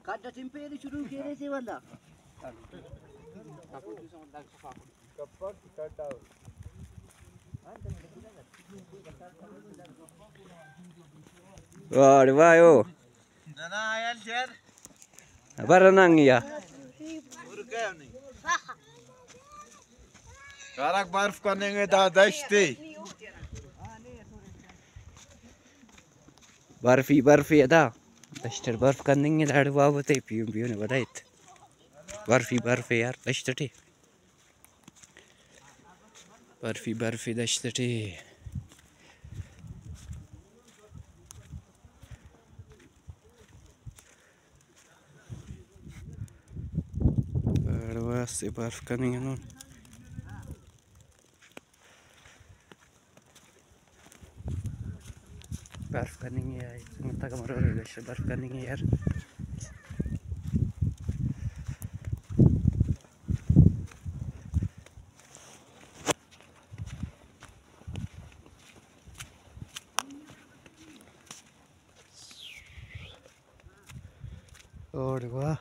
Kada tempe di suruh kiri sih banda. Wah, wah yo. Nana ayal cer. Apa nang ya? Urkem nih. Karak barf करेंगे दादाश्ती. बर्फी था लश्टर बर्फ करने लाड़ बाबू थे पियो ने बताए बर्फी यार लश्टर बर्फी लश्टर से बर्फ करने ना बर्फ करने यार मत कमर लश्टर बर्फ करने यार और वाह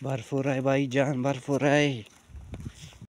बर्फ हो रहा है भाई जान बर्फ हो रहा है।